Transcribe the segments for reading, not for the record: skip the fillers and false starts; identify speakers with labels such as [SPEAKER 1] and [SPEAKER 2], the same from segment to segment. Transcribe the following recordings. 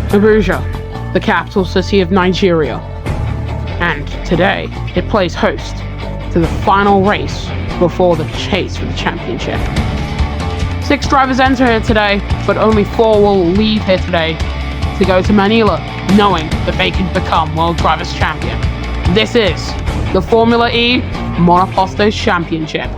[SPEAKER 1] Abuja, the capital city of Nigeria. And today, it plays host to the final race before the chase for the championship. 6 drivers enter here today, but only 4 will leave here today to go to Manila, knowing that they can become World Drivers' Champion. This is the Formula E Monopostos Championship.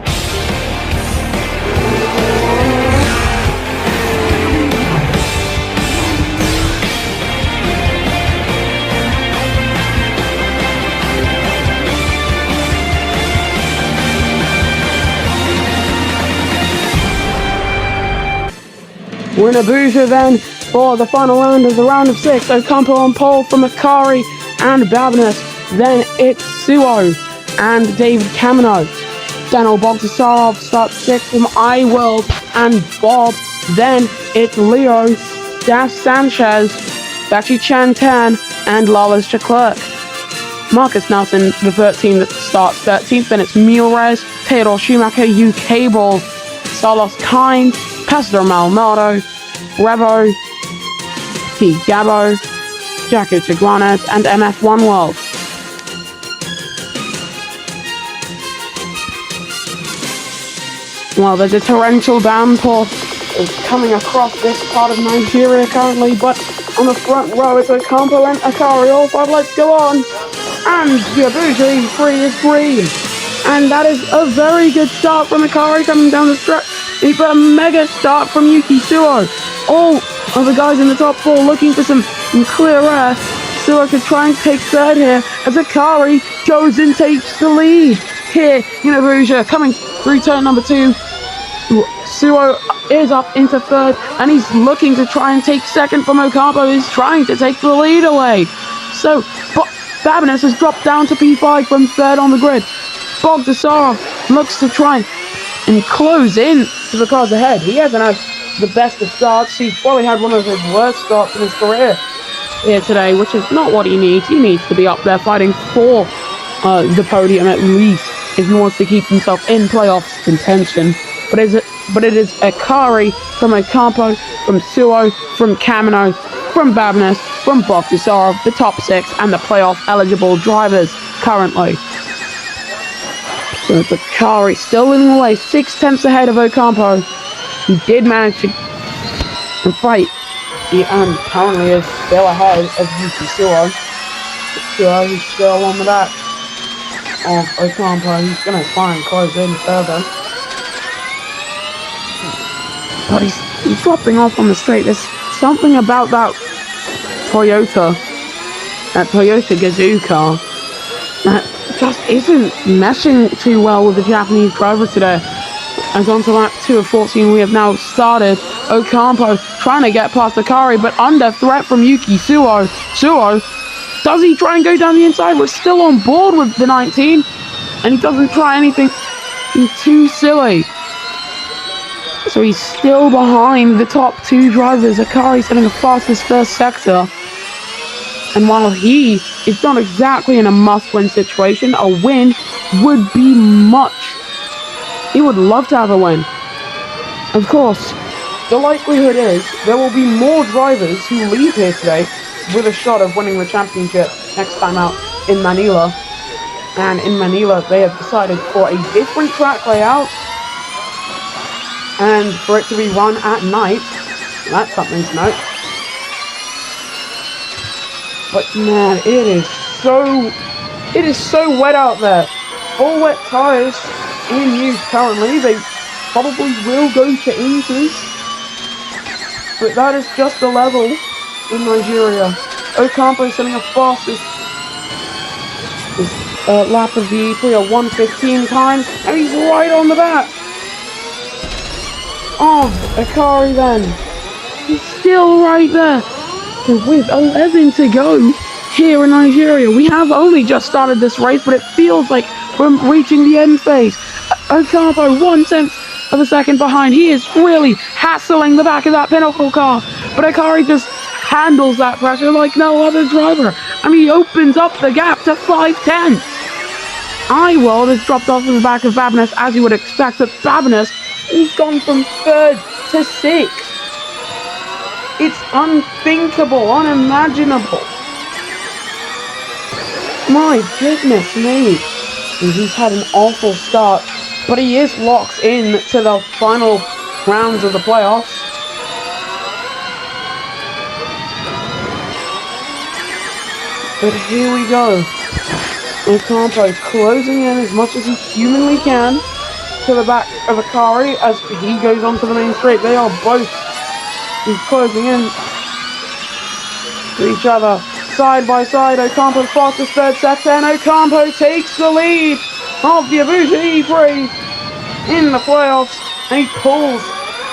[SPEAKER 1] We're in Abuja then for the final round of the round of 6. Ocampo on pole from Akari and Babinus. Then it's Suo and David Camino. Daniel Bogdasarov starts 6th from iWorld and Bob. Then it's Leo, Das Sanchez, Bachi Chantan, and Lawless Chaklerk. Marcus Nelson, the 13th that starts 13th. Then it's Mures, Theodore Schumacher, UK Ball, Salos Kind, Pastor Maldonado, Revo, T. Gabo, Jacko Tigranes, and MF1 World. Well, there's a torrential downpour coming across this part of Nigeria currently, but on the front row it's Ocampo and Akari. All 5 lights go on, and the Abuja E3 is green. And that is a very good start from Akari coming down the stretch. He put a mega start from Yuki Suo. All of the guys in the top 4 looking for some clear air. Suo could try and take 3rd here as Akari goes and takes the lead here in Abuja. Coming through turn number 2, Suo is up into 3rd and he's looking to try and take 2nd from Ocampo. He's trying to take the lead away. So Babinus has dropped down to P5 from 3rd on the grid. Bogdasarov looks to try and close in to the cars ahead. He hasn't had the best of starts. He's probably had one of his worst starts in his career here today, which is not what he needs. He needs to be up there fighting for the podium at least if he wants to keep himself in playoffs contention. But it is Akari from Ocampo, from Suo, from Camino, from Babinus, from Bogdasarov, the top 6 and the playoff eligible drivers currently. So it's Akari still leading the way, 6 tenths ahead of Ocampo. He did manage to fight, and currently is still ahead of Yuki Suo. Suo is still on the back of Ocampo. He's going to try and close in further. But he's dropping off on the straight. There's something about that Toyota Gazoo car that just isn't meshing too well with the Japanese driver today. As on to lap 2 of 14, we have now started. Ocampo trying to get past Akari, but under threat from Yuki Suo. Suo, does he try and go down the inside? We're still on board with the 19, and he doesn't try anything too silly. So he's still behind the top 2 drivers. Akari's getting the fastest first sector. And while he is not exactly in a must-win situation, a win would be much. He would love to have a win. Of course, the likelihood is there will be more drivers who leave here today with a shot of winning the championship next time out in Manila. And in Manila, they have decided for a different track layout and for it to be run at night. That's something to note. But man, it is so wet out there. All wet tires in use currently. They probably will go to Intus, but that is just the level in Nigeria. Ocampo sending a fastest lap of the E3, a 1:15 time, and he's right on the back of Akari then. He's still right there. With 11 to go here in Nigeria. We have only just started this race, but it feels like we're reaching the end phase. Ocampo 1/10 of a second behind. He is really hassling the back of that Pinnacle car, but Akari just handles that pressure like no other driver, and he opens up the gap to 5/10. iWorld has dropped off of the back of Babinus, as you would expect, but Babinus, he's gone from 3rd to 6th. It's unthinkable, unimaginable. My goodness me. He's had an awful start, but he is locked in to the final rounds of the playoffs. But here we go. Ocampo closing in as much as he humanly can to the back of Akari as he goes onto the main straight. They are both closing in to each other. Side by side, Ocampo's fastest third sector, and Ocampo takes the lead of the Abuja Prix in the playoffs, and he pulls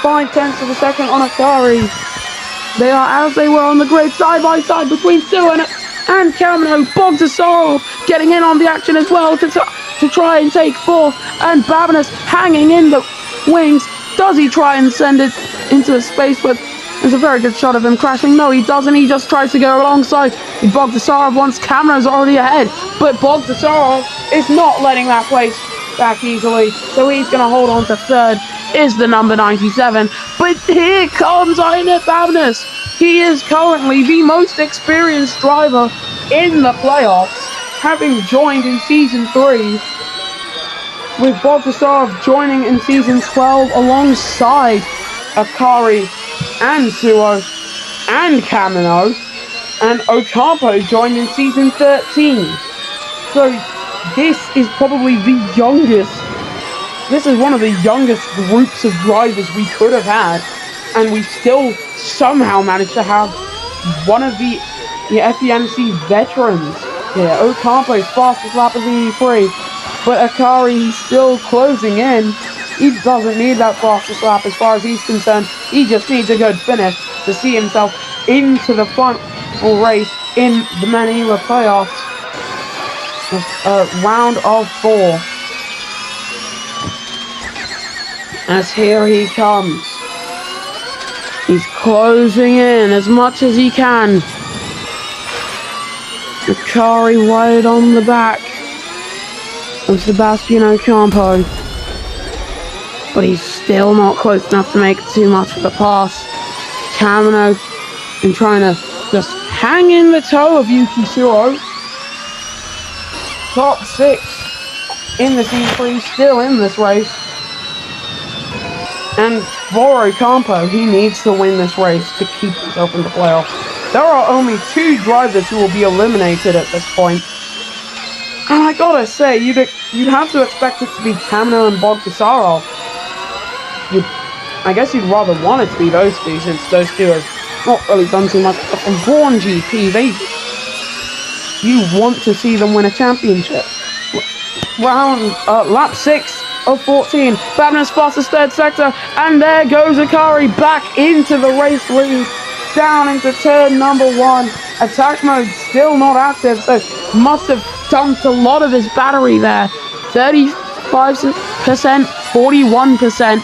[SPEAKER 1] 5/10 of a second on Akari. They are as they were on the grid, side by side between Suwon and Kamino. Bogdasarov getting in on the action as well to try and take fourth, and Babinas hanging in the wings. Does he try and send it into a space, but there's a very good shot of him crashing? No, he doesn't. He just tries to go alongside Bogdasarov once Kamino's already ahead, but Bogdasarov is not letting that place back easily, so he's going to hold on to third, is the number 97. But here comes Einar Babinas. He is currently the most experienced driver in the playoffs, having joined in Season 3, with Bogdasarov joining in Season 12 alongside Akari and Suwon and Kamino, and Ocampo joined in Season 13. So this is probably the youngest, this is one of the youngest groups of drivers we could have had, and we still somehow managed to have one of the FEMC veterans here. Ocampo's fastest lap of the E3, but Akari still closing in. He doesn't need that fastest lap as far as he's concerned. He just needs a good finish to see himself into the final race in the Manila playoffs. Round of 4. As here he comes. He's closing in as much as he can. Akari right on the back of Sebastian Ocampo. But he's still not close enough to make too much of a pass. Kamino and trying to just hang in the toe of Yuki Suo. Top 6 in the C3, still in this race. And for Ocampo, he needs to win this race to keep himself in the playoffs. There are only 2 drivers who will be eliminated at this point. And I gotta say, you'd have to expect it to be Kamino and Bogdasarov. I guess you'd rather want it to be those two, since those two have not really done too much. But from Braun GP, you want to see them win a championship. Lap 6 of 14. Babinas fastest third sector, and there goes Akari back into the race lead, down into turn number 1. Attack mode still not active, so must have dumped a lot of his battery there. 35%, 41%.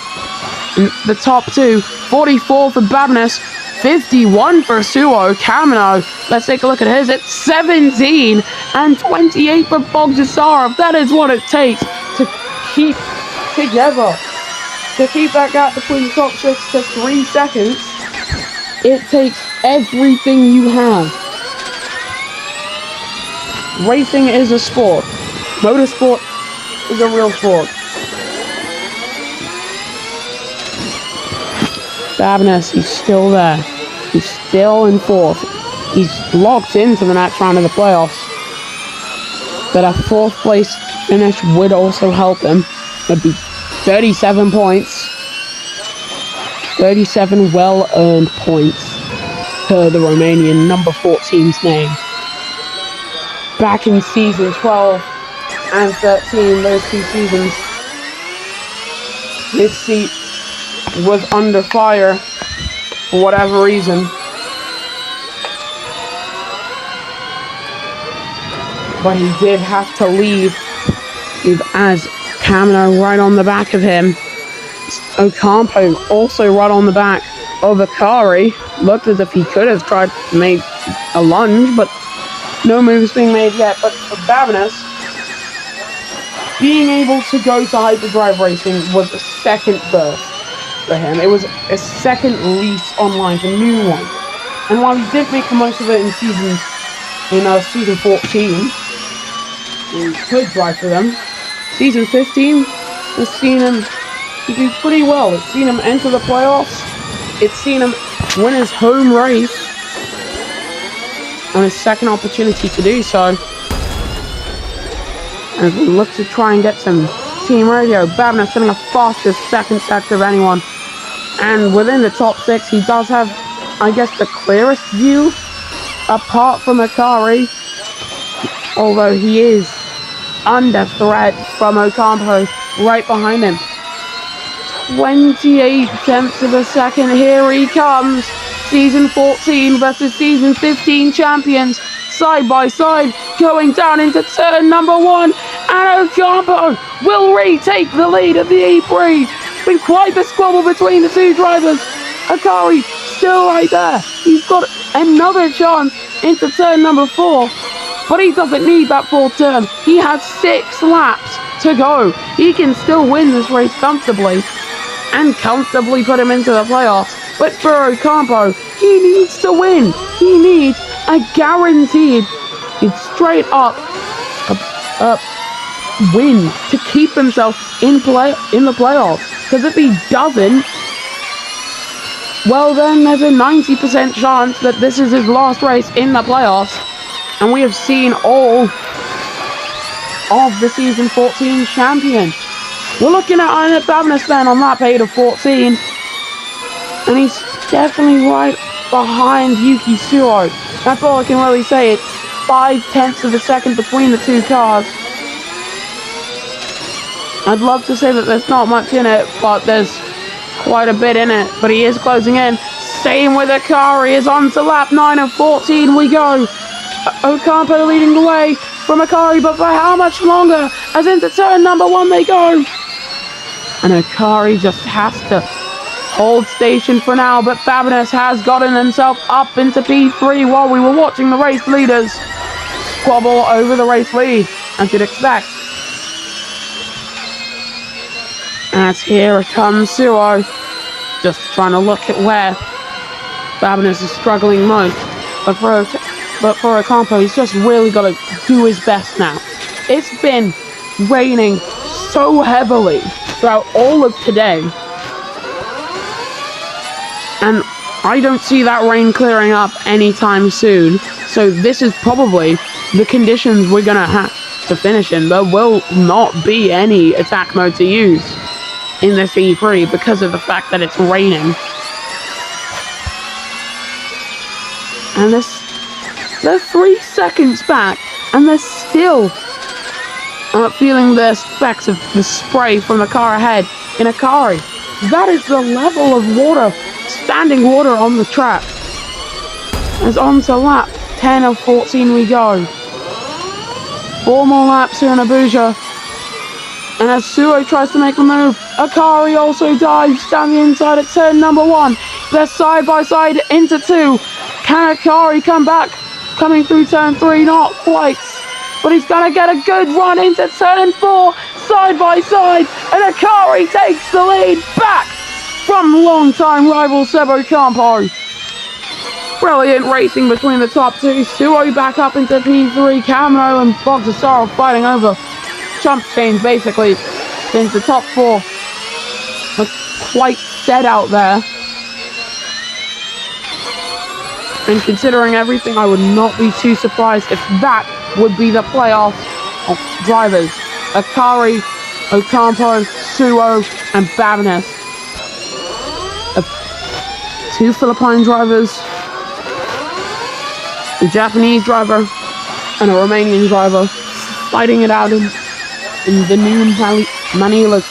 [SPEAKER 1] In the top 2, 44 for Babinas, 51 for Suo. Kamino, let's take a look at his, it's 17, and 28 for Bogdasarov. That is what it takes to keep together, to keep that gap between top 6 to 3 seconds. It takes everything you have. Racing is a sport. Motorsport is a real sport. Babinas, he's still there. He's still in 4th. He's locked into the next round of the playoffs. But a 4th place finish would also help him. It'd be 37 points. 37 well-earned points per the Romanian number 14's name. Back in season 12 and 13, those 2 seasons, his seat was under fire for whatever reason. But he did have to leave as Kamino right on the back of him. Ocampo also right on the back of Akari. Looked as if he could have tried to make a lunge, but no moves being made yet. But for Babinas, being able to go to hyperdrive racing was a second birth. for him. It was a second lease online, a new one. And while he did make the most of it in season 14, he could drive for them. Season 15 has seen him do pretty well. It's seen him enter the playoffs. It's seen him win his home race on his second opportunity to do so. As we look to try and get some team radio, Babner sitting the fastest second sector of anyone. And within the top 6, he does have, I guess, the clearest view, apart from Akari. Although he is under threat from Ocampo right behind him. 28 tenths of a second, here he comes. Season 14 versus Season 15 champions, side by side, going down into turn number 1, and Ocampo will retake the lead of the Prix. It's been quite the squabble between the two drivers. Akari still right there. He's got another chance into turn number 4, but he doesn't need that 4th turn. He has 6 laps to go. He can still win this race comfortably and comfortably put him into the playoffs. But for Ocampo, he needs to win. He needs a guaranteed, straight up win to keep himself in the playoffs. Because if he doesn't, well then there's a 90% chance that this is his last race in the playoffs. And we have seen all of the Season 14 champion. We're looking at Babner then on lap 8 of 14. And he's definitely right behind Yuki Suo. That's all I can really say. It's 5 tenths of a second between the two cars. I'd love to say that there's not much in it, but there's quite a bit in it. But he is closing in. Same with Akari, is on to lap 9 of 14 we go. Ocampo leading the way from Akari, but for how much longer? As into turn number 1 they go. And Akari just has to hold station for now, but Fabinus has gotten himself up into P3 while we were watching the race leaders squabble over the race lead, as you'd expect. As here comes Suo, just trying to look at where Fabinus is struggling most. But for Ocampo, he's just really got to do his best now. It's been raining so heavily throughout all of today, and I don't see that rain clearing up anytime soon. So this is probably the conditions we're going to have to finish in. There will not be any attack mode to use in this E3 because of the fact that it's raining. And they're 3 seconds back, and they're still feeling the effects of the spray from the car ahead in Akari. That is the level of water, standing water on the track. As on to lap 10 of 14 we go. 4 more laps here in Abuja. And as Suo tries to make the move, Akari also dives down the inside at turn number 1. They're side by side into 2. Can Akari come back? Coming through turn 3, not quite. But he's going to get a good run into turn 4, side by side. And Akari takes the lead back from longtime rival Seb Ocampo. Brilliant racing between the top 2. Suo back up into P3. Camino and Bogdasaro fighting over jump change basically, since the top 4 was quite set out there. And considering everything, I would not be too surprised if that would be the playoff of drivers. Akari, Ocampo, Suo, and Babinas. 2 Philippine drivers, a Japanese driver, and a Romanian driver fighting it out in the new Manila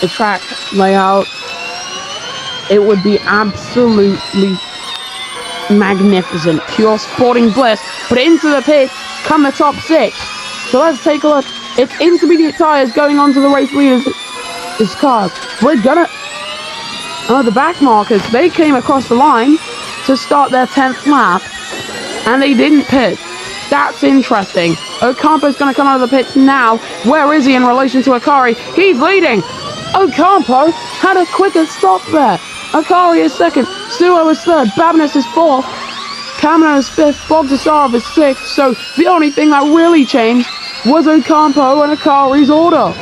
[SPEAKER 1] track layout. It would be absolutely magnificent, pure sporting bliss. But into the pit come the top 6. So let's take a look. It's intermediate tires going onto the race leaders' cars. We're gonna the back markers, they came across the line to start their 10th lap and they didn't pit. That's interesting. Ocampo's going to come out of the pits now. Where is he in relation to Akari? He's leading. Ocampo had a quicker stop there. Akari is second, Suo is third, Babinus is fourth, Kamino is fifth, Bogdasarov is sixth. So the only thing that really changed was Ocampo and Akari's order.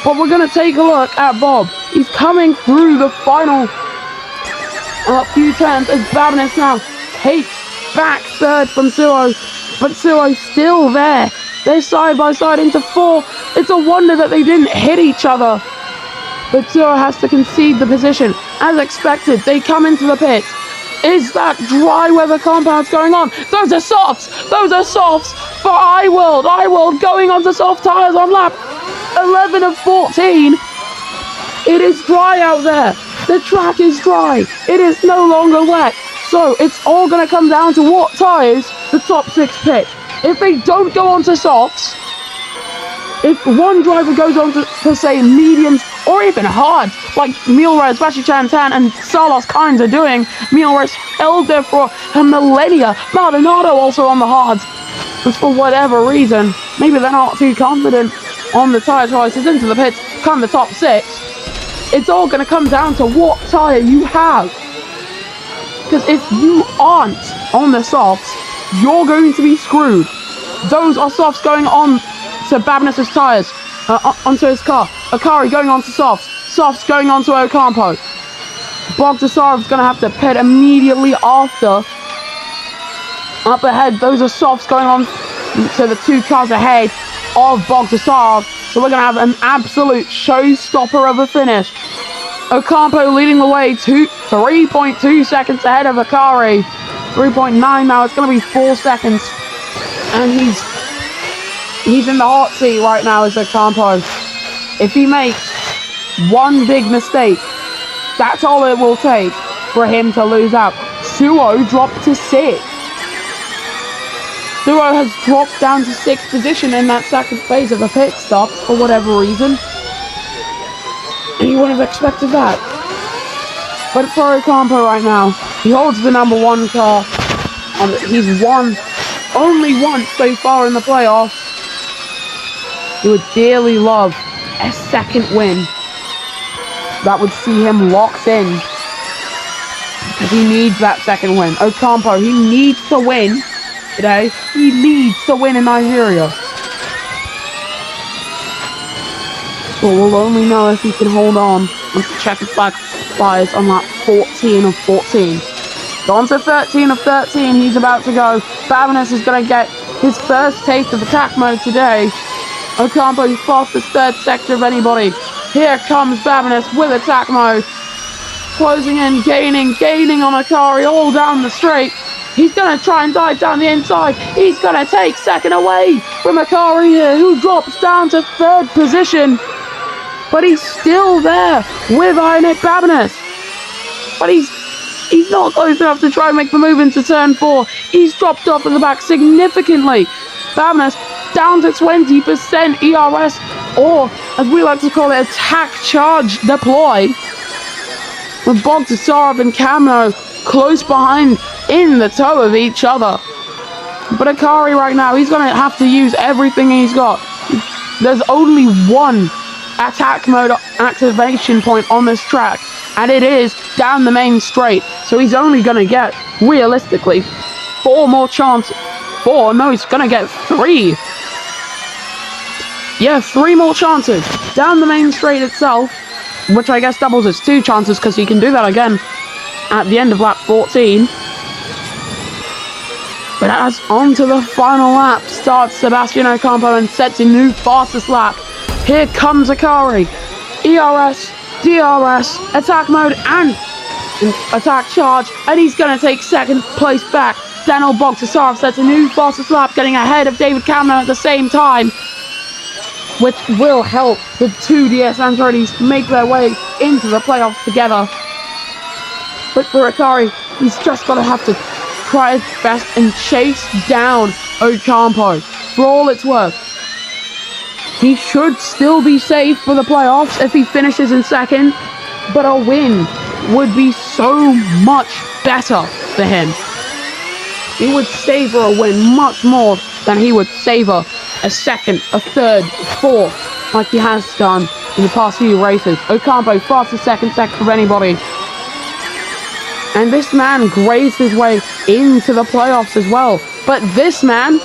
[SPEAKER 1] But we're going to take a look at Bob. He's coming through the final few turns as Babinus now takes back third from Suo. But Suo's still there. They're side by side into four. It's a wonder that they didn't hit each other. But Suo has to concede the position. As expected, they come into the pits. Is that dry weather compounds going on? Those are softs! Those are softs for iWorld! iWorld going onto soft tyres on lap 11 of 14. It is dry out there. The track is dry. It is no longer wet. So it's all going to come down to what tyres the top six pick. If they don't go onto softs, if one driver goes on to say mediums or even hard, like Milres, Vashichantan and Salos Kynes are doing, Milres held there for a millennia. Maldonado also on the hards. But for whatever reason, maybe they're not too confident on the tyre choices into the pits, come the top six. It's all going to come down to what tyre you have. Because if you aren't on the softs, you're going to be screwed. Those are softs going on to Babinus' tyres, onto his car. Akari going on to softs. Softs going on to Ocampo. Bogdasarov's going to have to pit immediately after. Up ahead, those are softs going on to the two cars ahead of Bogdasarov. So we're going to have an absolute showstopper of a finish. Ocampo leading the way to 3.2 seconds ahead of Akari. 3.9 now, it's going to be 4 seconds. And he's in the hot seat right now as Ocampo. If he makes one big mistake, that's all it will take for him to lose out. Suo dropped to 6th. Suo has dropped down to 6th position in that second phase of a pit stop for whatever reason. And you wouldn't have expected that. But for Ocampo right now, he holds the number one car. He's won only once so far in the playoffs. He would dearly love a second win. That would see him locked in. Because he needs that second win. Ocampo, he needs to win today. He needs to win in Nigeria. But we'll only know if he can hold on once the checkered flag flies on lap 14 of 14. So on to 13 of 13, he's about to go. Babinus is going to get his first taste of attack mode today. Ocampo's fastest third sector of anybody. Here comes Babinus with attack mode. Closing in, gaining on Akari all down the straight. He's going to try and dive down the inside. He's going to take second away from Akari here, who drops down to third position. But he's still there with Ionic Babinus. But he's not close enough to try and make the move into turn 4. He's dropped off in the back significantly. Babinus down to 20% ERS, or as we like to call it, attack charge deploy. With Bogdasarov and Kamino close behind in the toe of each other. But Akari right now, he's going to have to use everything he's got. There's only one attack mode activation point on this track, and it is down the main straight. So he's only going to get, realistically, 4 more chances. 4? No, he's going to get 3. Yeah, 3 more chances down the main straight itself, which I guess doubles as 2 chances because he can do that again at the end of lap 14. But as onto the final lap starts Sebastian Ocampo and sets a new fastest lap. Here comes Akari. ERS, DRS, attack mode and attack charge, and he's going to take second place back. Daniel Bogdasarov sets a new fastest lap, getting ahead of David Kamino at the same time, which will help the 2 DS Andretti's make their way into the playoffs together. But for Akari, he's just going to have to try his best and chase down Ocampo for all it's worth. He should still be safe for the playoffs if he finishes in second, but a win would be so much better for him. He would savor a win much more than he would savor a second, a third, a fourth, like he has done in the past few races. Ocampo, fastest second of anybody. And this man grazed his way into the playoffs as well. But this man,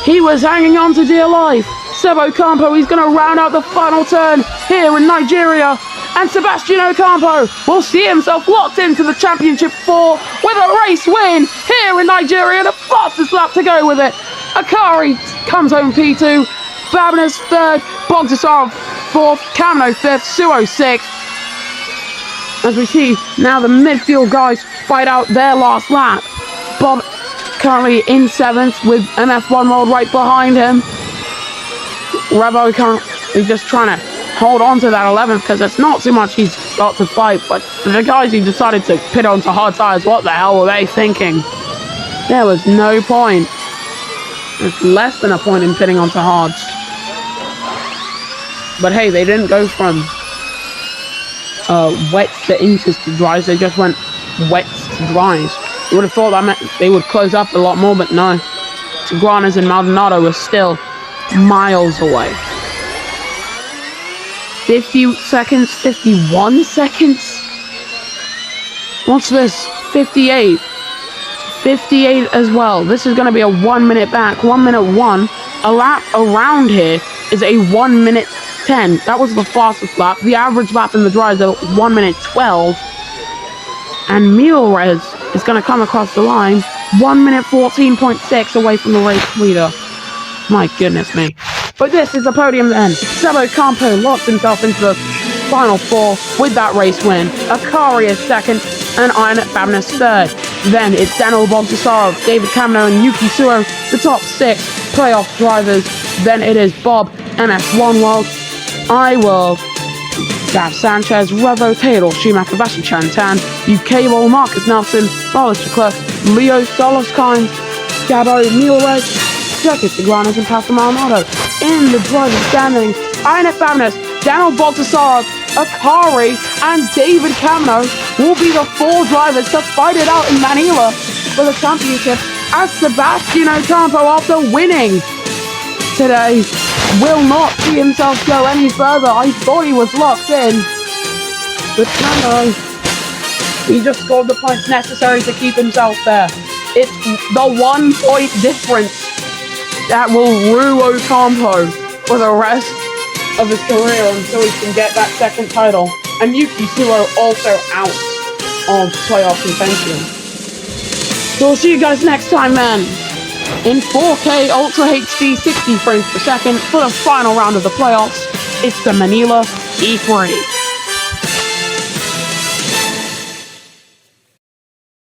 [SPEAKER 1] he was hanging on to dear life. Seb Ocampo, he's going to round out the final turn here in Nigeria. And Sebastian Ocampo will see himself locked into the Championship 4 with a race win here in Nigeria. The fastest lap to go with it. Akari comes home P2. Babinet's 3rd. Bogdasarov 4th. Kamno 5th. Suo 6th. As we see now the midfield guys fight out their last lap. Bob currently in 7th with an F1 World right behind him. Revo currently just trying to hold on to that 11th because it's not too much he's got to fight. But the guys who decided to pit onto hard tires, what the hell were they thinking? There was no point. There's less than a point in pitting onto hards. But hey, they didn't go from wets to inters to dries. They just went wets to dries. You would have thought that meant they would close up a lot more, but no. Tigranes and Maldonado were still miles away. 50 seconds, 51 seconds? What's this? 58. 58 as well. This is going to be a 1 minute back, 1 minute 1. A lap around here is a 1 minute 10. That was the fastest lap. The average lap in the dry is a 1 minute 12. And Milrez is going to come across the line 1 minute 14.6 away from the race leader. My goodness me. But this is the podium then. Seb Ocampo locks himself into the final 4 with that race win. Akari is 2nd and Iron Babinet's 3rd. Then it's Daniel Bogdasarov, David Kamno and Yuki Suo, the top 6 playoff drivers. Then it is Bob, MF1 World, I World, Gav Sanchez, Revo, Taylor, Schumacher, Bashi Chantan, UK World, Marcus Nelson, Wallace Chiclef, Leo, Solos Kynes, Gabo, Milrez, Circus Tigranes and Pastor Maldonado. In the driving standings, Iron Babinet, Daniel Bogdasarov, Akari and David Kamno will be the 4 drivers to fight it out in Manila for the championship, as Sebastian Ocampo, after winning today, will not see himself go any further. I thought he was locked in, but no, he just scored the points necessary to keep himself there. It's the 1 point difference that will rue Ocampo for the rest of his career until he can get that 2nd title. And Yuki Suo also out of playoff contention. So we'll see you guys next time, man. In 4K Ultra HD 60 frames per second for the final round of the playoffs. It's the Manila E3.